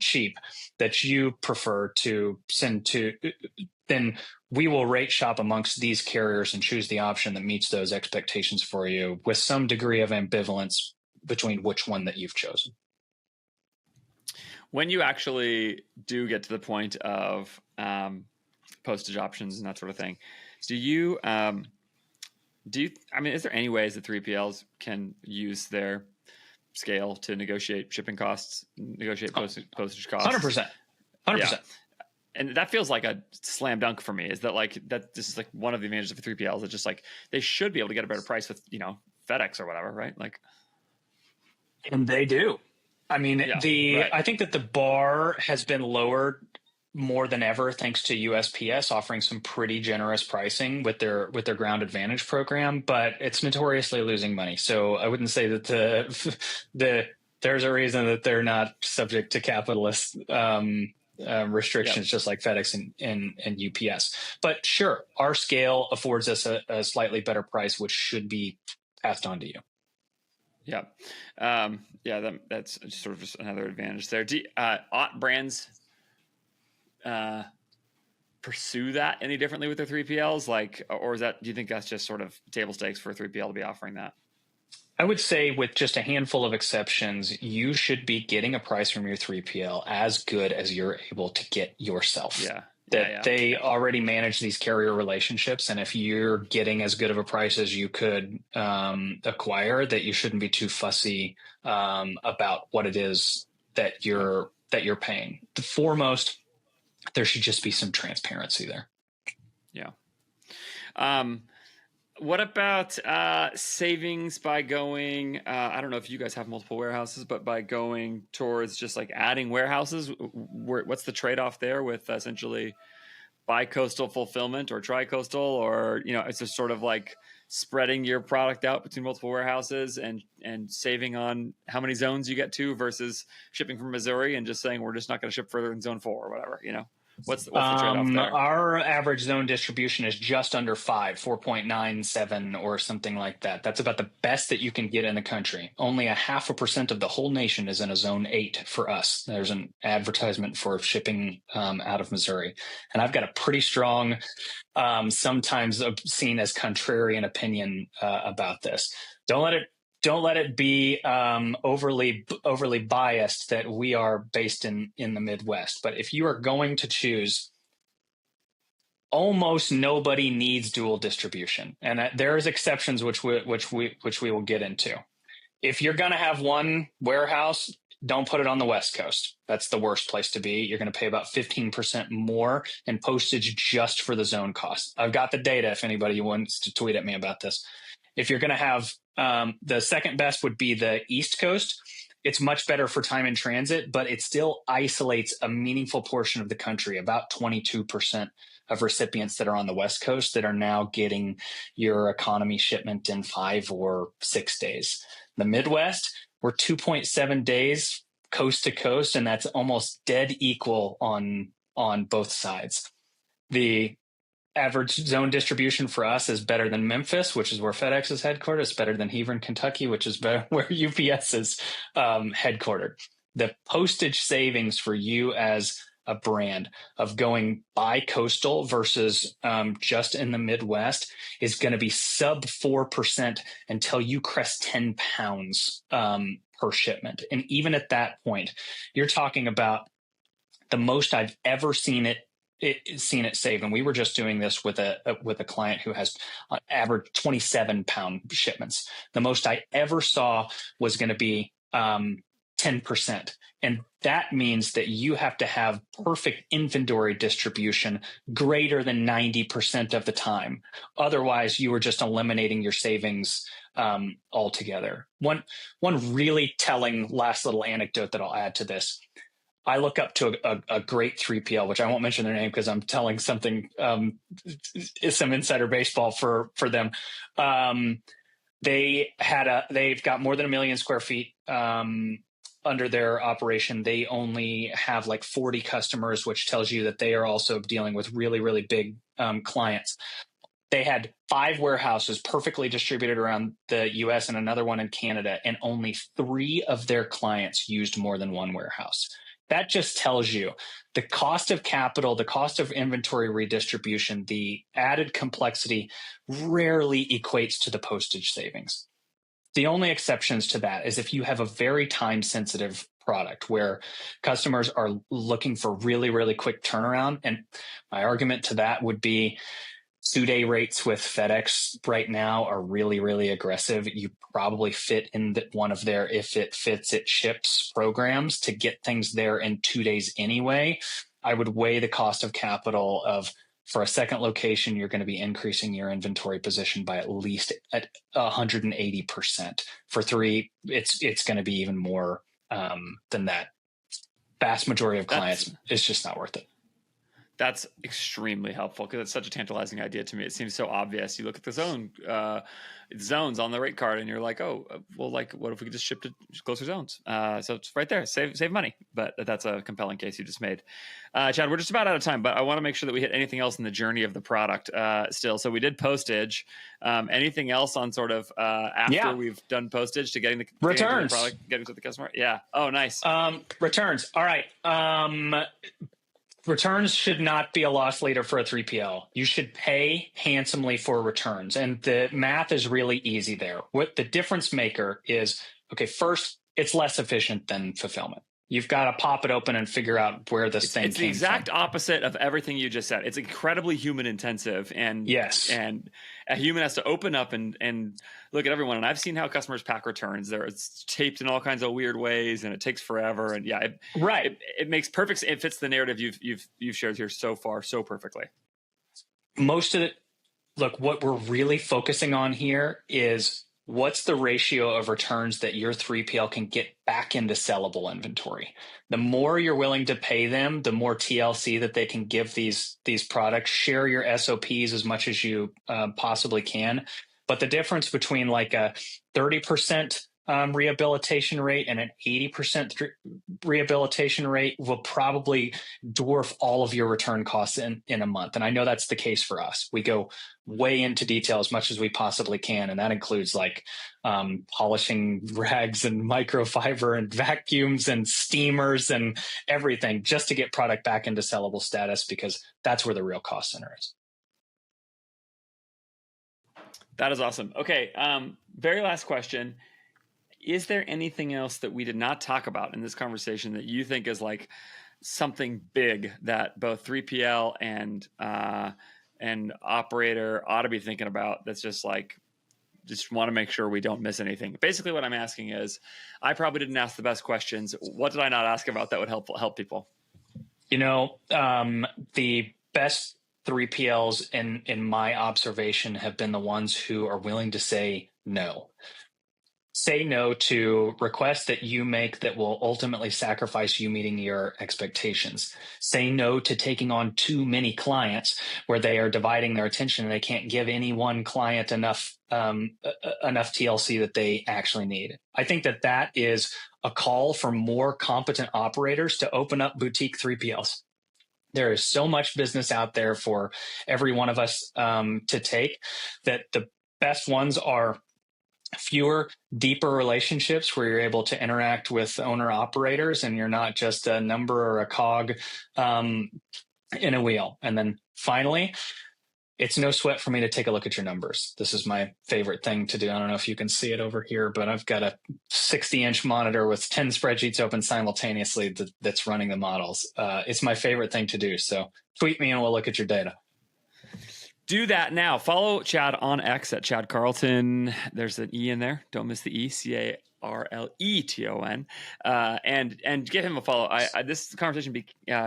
cheap that you prefer to send to, then we will rate shop amongst these carriers and choose the option that meets those expectations for you with some degree of ambivalence between which one that you've chosen. When you actually do get to the point of postage options and that sort of thing, I mean, is there any ways that 3PLs can use their scale to negotiate shipping costs, negotiate postage costs? 100%. Yeah. And that feels like a slam dunk for me, is that this is like one of the advantages of 3PLs. It's just like they should be able to get a better price with, FedEx or whatever, right? Like, and they do. I mean, I think that the bar has been lowered more than ever thanks to USPS offering some pretty generous pricing with their Ground Advantage program, but it's notoriously losing money. So I wouldn't say that there's a reason that they're not subject to capitalist restrictions, just like FedEx and UPS. But sure, our scale affords us a slightly better price, which should be passed on to you. Yeah. That's sort of just another advantage there. Ought brands pursue that any differently with their 3PLs? Or do you think that's just sort of table stakes for a 3PL to be offering that? I would say with just a handful of exceptions, you should be getting a price from your 3PL as good as you're able to get yourself. They already manage these carrier relationships. And if you're getting as good of a price as you could acquire, that you shouldn't be too fussy about what it is that you're paying. The foremost, there should just be some transparency there. Yeah. What about savings by going, I don't know if you guys have multiple warehouses, but by going towards just like adding warehouses, what's the trade-off there with essentially bi-coastal fulfillment or tri-coastal, or, it's just sort of like spreading your product out between multiple warehouses and saving on how many zones you get to versus shipping from Missouri and just saying, we're just not going to ship further than zone 4 or whatever, What's the trade-off there? Our average zone distribution is just under 4.97 or something like that. That's about the best that you can get in the country. Only 0.5% of the whole nation is in a zone 8 for us. There's an advertisement for shipping out of Missouri. And I've got a pretty strong, sometimes seen as contrarian opinion about this. Don't let it be overly biased that we are based in the Midwest. But if you are going to choose, almost nobody needs dual distribution, and there's exceptions which we will get into. If you're going to have one warehouse, don't put it on the West Coast. That's the worst place to be. You're going to pay about 15% more in postage just for the zone cost. I've got the data if anybody wants to tweet at me about this. If you're going to have the second best would be the East Coast. It's much better for time in transit, but it still isolates a meaningful portion of the country, about 22% of recipients that are on the West Coast that are now getting your economy shipment in 5 or 6 days. The Midwest, we're 2.7 days coast to coast, and that's almost dead equal on both sides. The average zone distribution for us is better than Memphis, which is where FedEx is headquartered. It's better than Hebron, Kentucky, which is better where UPS is headquartered. The postage savings for you as a brand of going bi-coastal versus just in the Midwest is going to be sub 4% until you crest 10 pounds per shipment. And even at that point, you're talking about the most I've ever seen it seen it save. And we were just doing this with a client who has on average 27-pound shipments. The most I ever saw was going to be 10%. And that means that you have to have perfect inventory distribution greater than 90% of the time. Otherwise, you are just eliminating your savings altogether. One really telling last little anecdote that I'll add to this. I look up to a great 3PL, which I won't mention their name because I'm telling something, some insider baseball for them. They've got more than 1 million square feet under their operation. They only have like 40 customers, which tells you that they are also dealing with really, really big clients. They had 5 warehouses perfectly distributed around the US and another one in Canada, and only 3 of their clients used more than 1 warehouse. That just tells you the cost of capital, the cost of inventory redistribution, the added complexity rarely equates to the postage savings. The only exceptions to that is if you have a very time-sensitive product where customers are looking for really, really quick turnaround. And my argument to that would be 2-day rates with FedEx right now are really, really aggressive. You probably fit in one of their if it fits, it ships programs to get things there in 2 days anyway. I would weigh the cost of capital of, for a second location, you're going to be increasing your inventory position by at least at 180%. For 3, it's going to be even more than that. Vast majority of clients, it's just not worth it. That's extremely helpful because it's such a tantalizing idea to me. It seems so obvious. You look at the zones on the rate card and you're like, oh, well, like, what if we could just ship to closer zones? So it's right there, save money. But that's a compelling case you just made. Chad, we're just about out of time, but I want to make sure that we hit anything else in the journey of the product still. So we did postage. Anything else on sort of after we've done postage to getting the returns, getting to the customer? Yeah. Oh, nice. Returns. All right. Returns should not be a loss leader for a 3PL. You should pay handsomely for returns. And the math is really easy there. What the difference maker is, okay, first, it's less efficient than fulfillment. You've got to pop it open and figure out where this thing came from. It's the exact opposite of everything you just said. It's incredibly human intensive. And yes, and a human has to open up and look at everyone. And I've seen how customers pack returns. It's taped in all kinds of weird ways, and it takes forever. And yeah, it makes perfect. It fits the narrative you've shared here so far so perfectly. Most of it. Look, what we're really focusing on here is, what's the ratio of returns that your 3PL can get back into sellable inventory? The more you're willing to pay them, the more TLC that they can give these products. Share your SOPs as much as you possibly can. But the difference between like a 30% rehabilitation rate and an 80% rehabilitation rate will probably dwarf all of your return costs in a month. And I know that's the case for us. We go way into detail as much as we possibly can. And that includes like polishing rags and microfiber and vacuums and steamers and everything just to get product back into sellable status, because that's where the real cost center is. That is awesome. Okay. Very last question. Is there anything else that we did not talk about in this conversation that you think is like something big that both 3PL and operator ought to be thinking about? That's just like, just want to make sure we don't miss anything. Basically, what I'm asking is, I probably didn't ask the best questions. What did I not ask about that would help people? You know, the best 3PLs in my observation have been the ones who are willing to say no. Say no to requests that you make that will ultimately sacrifice you meeting your expectations. Say no to taking on too many clients where they are dividing their attention and they can't give any one client enough TLC that they actually need. I think that is a call for more competent operators to open up boutique 3PLs. There is so much business out there for every one of us to take, that the best ones are fewer, deeper relationships where you're able to interact with owner operators and you're not just a number or a cog in a wheel. And then finally, it's no sweat for me to take a look at your numbers. This is my favorite thing to do. I don't know if you can see it over here, but I've got a 60-inch monitor with 10 spreadsheets open simultaneously that's running the models. It's my favorite thing to do. So tweet me and we'll look at your data. Do that now. Follow Chad on X at Chad Carlton. There's an E in there. Don't miss the E. Carleton. And give him a follow. This conversation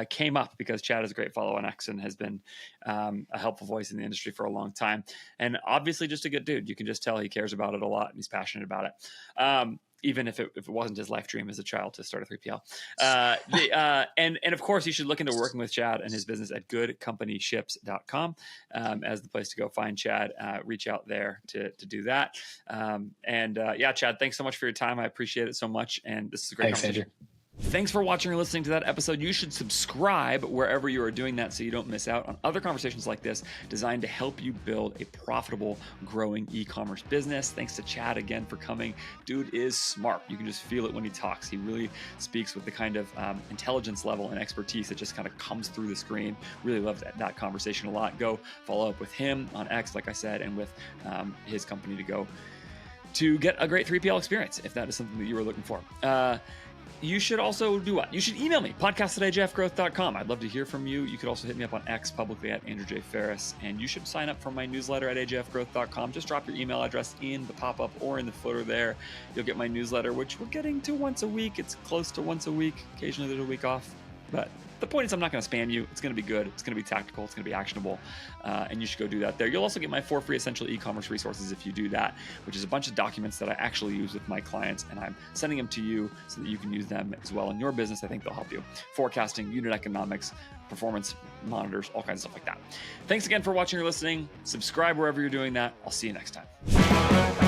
came up because Chad is a great follow on X and has been a helpful voice in the industry for a long time. And obviously just a good dude. You can just tell he cares about it a lot and he's passionate about it. Even if it wasn't his life dream as a child to start a 3PL. And of course, you should look into working with Chad and his business at goodcompanyships.com as the place to go find Chad. Reach out there to do that. Chad, thanks so much for your time. I appreciate it so much. And this is a great conversation. Andrew. Thanks for watching or listening to that episode. You should subscribe wherever you are doing that so you don't miss out on other conversations like this designed to help you build a profitable, growing e-commerce business. Thanks to Chad again for coming. Dude is smart. You can just feel it when he talks. He really speaks with the kind of intelligence level and expertise that just kind of comes through the screen. Really love that conversation a lot. Go follow up with him on X, like I said, and with his company to get a great 3PL experience if that is something that you were looking for. You should also do what? You should email me, podcast@ajfgrowth.com. I'd love to hear from you. You could also hit me up on X publicly at Andrew J. Ferris. And you should sign up for my newsletter at ajfgrowth.com. Just drop your email address in the pop-up or in the footer there. You'll get my newsletter, which we're getting to once a week. It's close to once a week. Occasionally there's a week off. But the point is I'm not going to spam you. It's going to be good. It's going to be tactical. It's going to be actionable. And you should go do that there. You'll also get my 4 free essential e-commerce resources if you do that, which is a bunch of documents that I actually use with my clients. And I'm sending them to you so that you can use them as well in your business. I think they'll help you. Forecasting, unit economics, performance monitors, all kinds of stuff like that. Thanks again for watching or listening. Subscribe wherever you're doing that. I'll see you next time.